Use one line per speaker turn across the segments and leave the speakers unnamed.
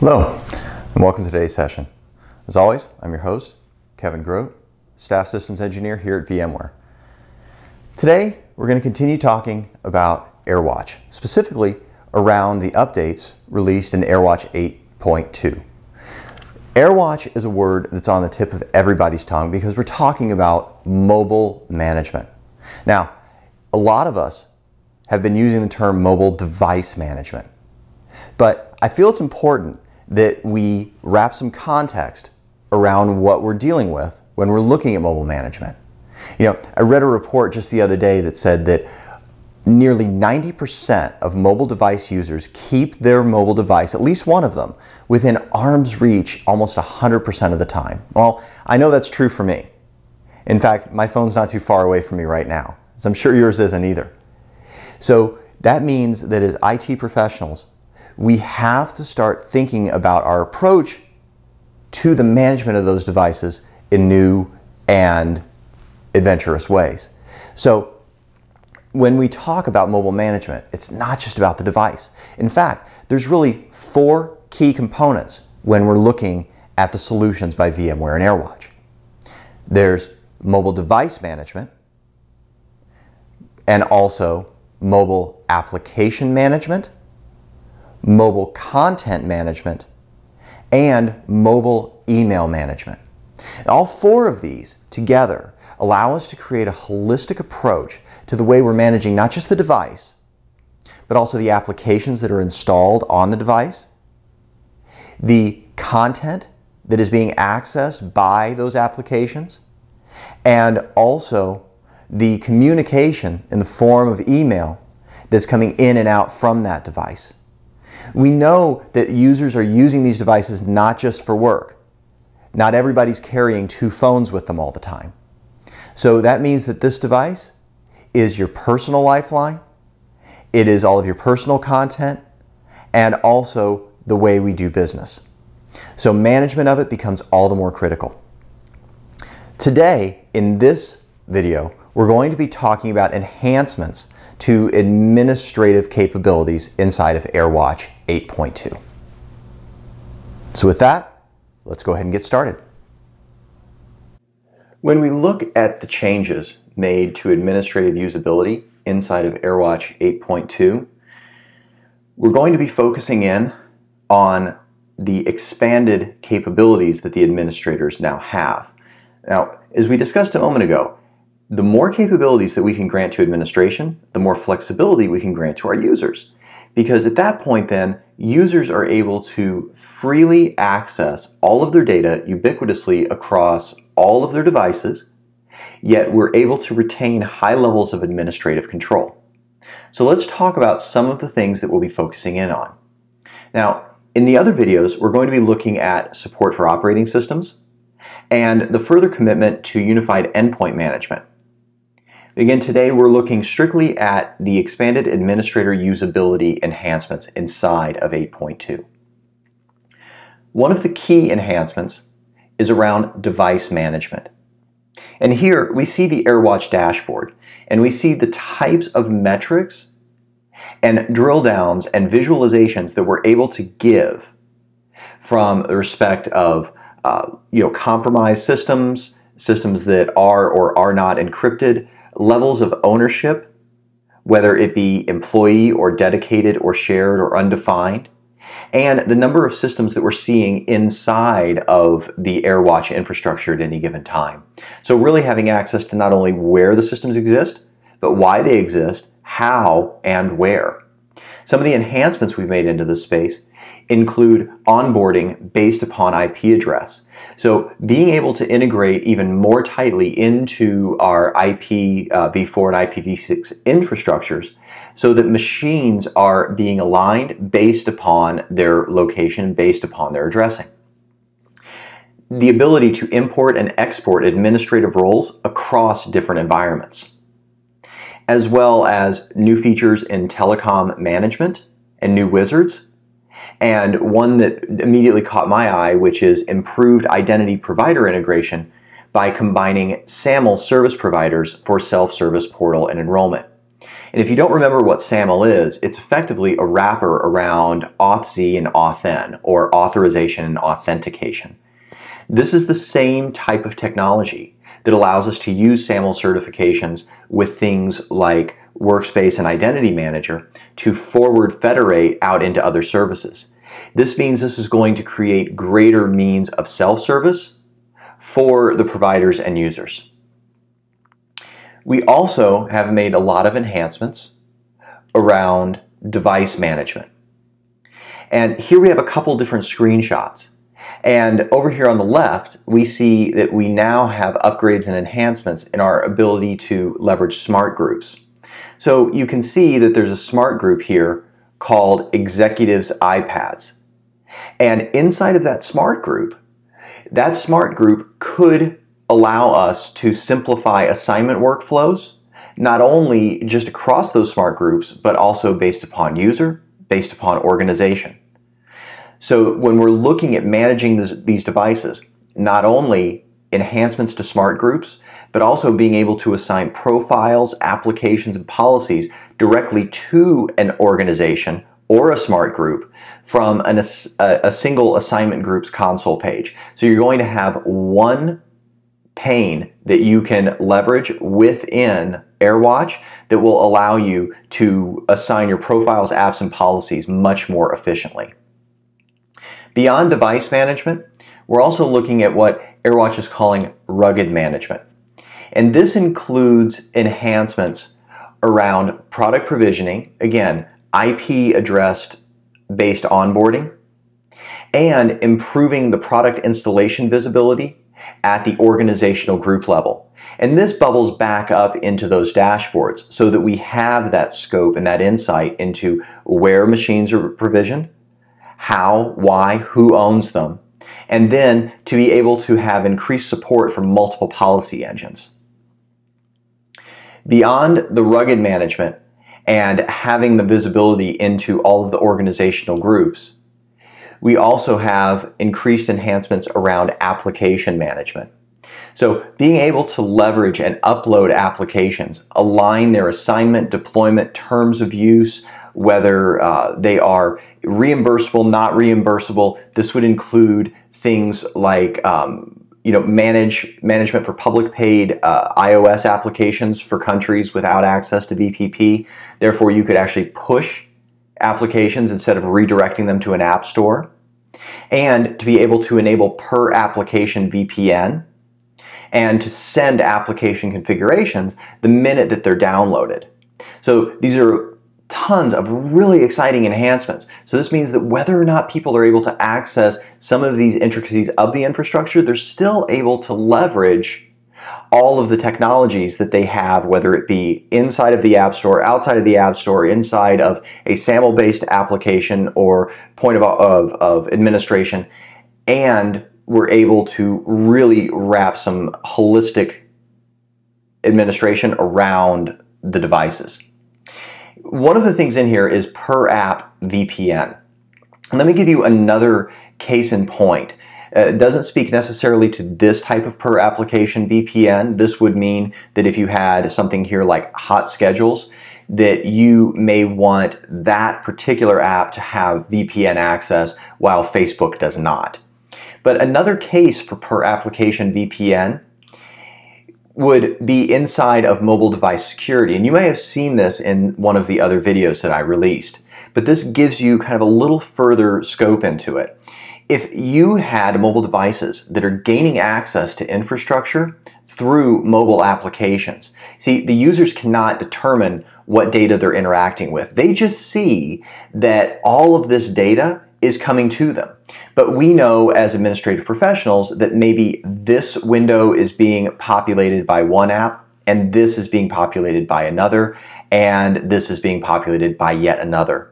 Hello, and welcome to today's session. As always, I'm your host, Kevin Grote, Staff Systems Engineer here at VMware. Today, we're going to continue talking about AirWatch, specifically around the updates released in AirWatch 8.2. AirWatch is a word that's on the tip of everybody's tongue because we're talking about mobile management. Now, a lot of us have been using the term mobile device management, but I feel it's important that we wrap some context around what we're dealing with when we're looking at mobile management. You know, I read a report just the other day that said that nearly 90% of mobile device users keep their mobile device, at least one of them, within arm's reach almost 100% of the time. Well, I know that's true for me. In fact, my phone's not too far away from me right now, so I'm sure yours isn't either. So that means that as IT professionals, we have to start thinking about our approach to the management of those devices in new and adventurous ways. So when we talk about mobile management, it's not just about the device. In fact, there's really four key components when we're looking at the solutions by VMware and AirWatch. There's mobile device management, and also mobile application management, mobile content management, and mobile email management. All four of these together allow us to create a holistic approach to the way we're managing not just the device, but also the applications that are installed on the device, the content that is being accessed by those applications, and also the communication in the form of email that's coming in and out from that device. We know that users are using these devices not just for work. Not everybody's carrying two phones with them all the time. So that means that this device is your personal lifeline, it is all of your personal content, and also the way we do business. So management of it becomes all the more critical. Today, in this video, we're going to be talking about enhancements to administrative capabilities inside of AirWatch 8.2. So with that, let's go ahead and get started. When we look at the changes made to administrative usability inside of AirWatch 8.2, we're going to be focusing in on the expanded capabilities that the administrators now have. Now, as we discussed a moment ago, the more capabilities that we can grant to administration, the more flexibility we can grant to our users. Because at that point then, users are able to freely access all of their data ubiquitously across all of their devices, yet we're able to retain high levels of administrative control. So let's talk about some of the things that we'll be focusing in on. Now, in the other videos, we're going to be looking at support for operating systems and the further commitment to unified endpoint management. Again, today we're looking strictly at the expanded administrator usability enhancements inside of 8.2. One of the key enhancements is around device management. And here we see the AirWatch dashboard, and we see the types of metrics and drill downs and visualizations that we're able to give from the respect of compromised systems, systems that are or are not encrypted, levels of ownership, whether it be employee or dedicated or shared or undefined, and the number of systems that we're seeing inside of the AirWatch infrastructure at any given time. So really having access to not only where the systems exist, but why they exist, how, and where. Some of the enhancements we've made into this space include onboarding based upon IP address. So being able to integrate even more tightly into our IPv4 and IPv6 infrastructures so that machines are being aligned based upon their location, based upon their addressing. The ability to import and export administrative roles across different environments, as well as new features in telecom management and new wizards, and one that immediately caught my eye, which is improved identity provider integration by combining SAML service providers for self-service portal and enrollment. And if you don't remember what SAML is, it's effectively a wrapper around authz and authn, or authorization and authentication. This is the same type of technology that allows us to use SAML certifications with things like Workspace and Identity Manager to forward federate out into other services. This means this is going to create greater means of self-service for the providers and users. We also have made a lot of enhancements around device management. And here we have a couple different screenshots. And over here on the left, we see that we now have upgrades and enhancements in our ability to leverage smart groups. So you can see that there's a smart group here called Executives iPads. And inside of that smart group could allow us to simplify assignment workflows, not only just across those smart groups, but also based upon user, based upon organization. So when we're looking at managing these devices, not only enhancements to smart groups, but also being able to assign profiles, applications, and policies directly to an organization or a smart group from a single assignment group's console page. So you're going to have one pane that you can leverage within AirWatch that will allow you to assign your profiles, apps, and policies much more efficiently. Beyond device management, we're also looking at what AirWatch is calling rugged management. And this includes enhancements around product provisioning, again, IP addressed based onboarding, and improving the product installation visibility at the organizational group level. And this bubbles back up into those dashboards so that we have that scope and that insight into where machines are provisioned, how, why, who owns them, and then to be able to have increased support from multiple policy engines. Beyond the rugged management and having the visibility into all of the organizational groups, we also have increased enhancements around application management. So being able to leverage and upload applications, align their assignment, deployment, terms of use, whether they are reimbursable, not reimbursable. This would include things like management for public paid iOS applications for countries without access to VPP. Therefore, you could actually push applications instead of redirecting them to an app store. And to be able to enable per application VPN and to send application configurations the minute that they're downloaded. So these are tons of really exciting enhancements. So this means that whether or not people are able to access some of these intricacies of the infrastructure, they're still able to leverage all of the technologies that they have, whether it be inside of the App Store, outside of the App Store, inside of a SAML-based application or point of administration, and we're able to really wrap some holistic administration around the devices. One of the things in here is per app VPN. And let me give you another case in point. It doesn't speak necessarily to this type of per application VPN. This would mean that if you had something here like hot schedules, that you may want that particular app to have VPN access while Facebook does not. But another case for per application VPN would be inside of mobile device security. And you may have seen this in one of the other videos that I released. But this gives you kind of a little further scope into it. If you had mobile devices that are gaining access to infrastructure through mobile applications, see, the users cannot determine what data they're interacting with. They just see that all of this data is coming to them. But we know as administrative professionals that maybe this window is being populated by one app, and this is being populated by another, and this is being populated by yet another.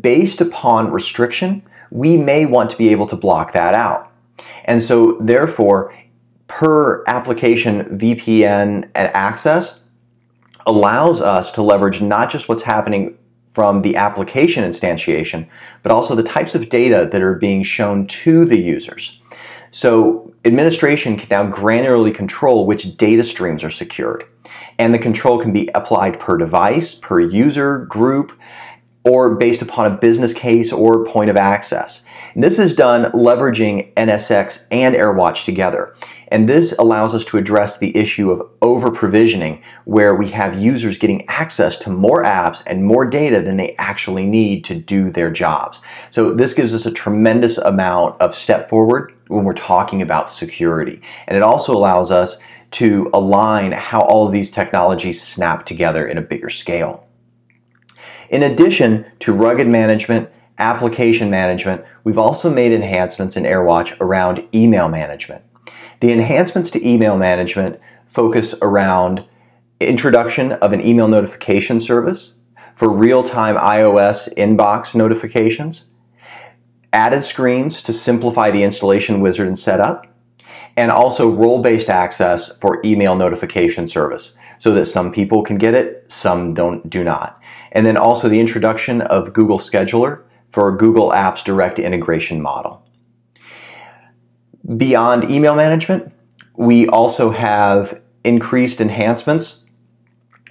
Based upon restriction, we may want to be able to block that out. And so therefore, per application VPN and access allows us to leverage not just what's happening from the application instantiation, but also the types of data that are being shown to the users. So administration can now granularly control which data streams are secured. And the control can be applied per device, per user, group, or based upon a business case or point of access. And this is done leveraging NSX and AirWatch together. And this allows us to address the issue of over-provisioning, where we have users getting access to more apps and more data than they actually need to do their jobs. So this gives us a tremendous amount of step forward when we're talking about security. And it also allows us to align how all of these technologies snap together in a bigger scale. In addition to rugged management, application management, we've also made enhancements in AirWatch around email management. The enhancements to email management focus around introduction of an email notification service for real-time iOS inbox notifications, added screens to simplify the installation wizard and setup, and also role-based access for email notification service, so that some people can get it, some do not. And then also the introduction of Google Scheduler for Google Apps direct integration model. Beyond email management, we also have increased enhancements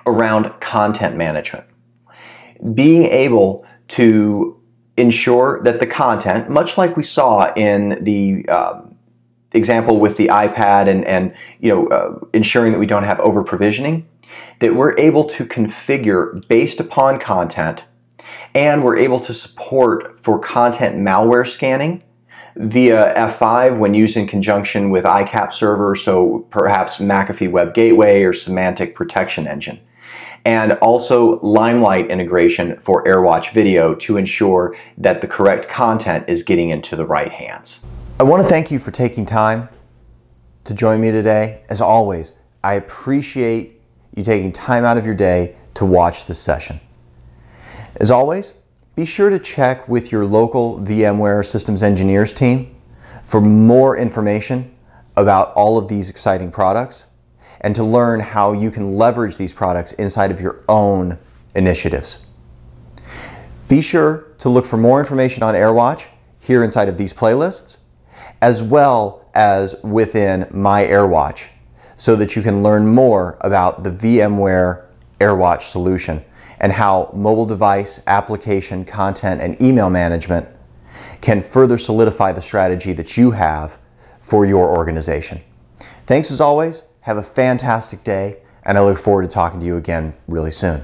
around content management. Being able to ensure that the content, much like we saw in the example with the iPad and ensuring that we don't have over provisioning, that we're able to configure based upon content, and we're able to support for content malware scanning via F5 when used in conjunction with ICAP server, so perhaps McAfee Web Gateway or Semantic Protection Engine. And also Limelight integration for AirWatch video to ensure that the correct content is getting into the right hands. I want to thank you for taking time to join me today. As always, I appreciate you taking time out of your day to watch this session. As always, be sure to check with your local VMware Systems Engineers team for more information about all of these exciting products and to learn how you can leverage these products inside of your own initiatives. Be sure to look for more information on AirWatch here inside of these playlists, as well as within My AirWatch, so that you can learn more about the VMware AirWatch solution and how mobile device, application, content, and email management can further solidify the strategy that you have for your organization. Thanks as always, have a fantastic day, and I look forward to talking to you again really soon.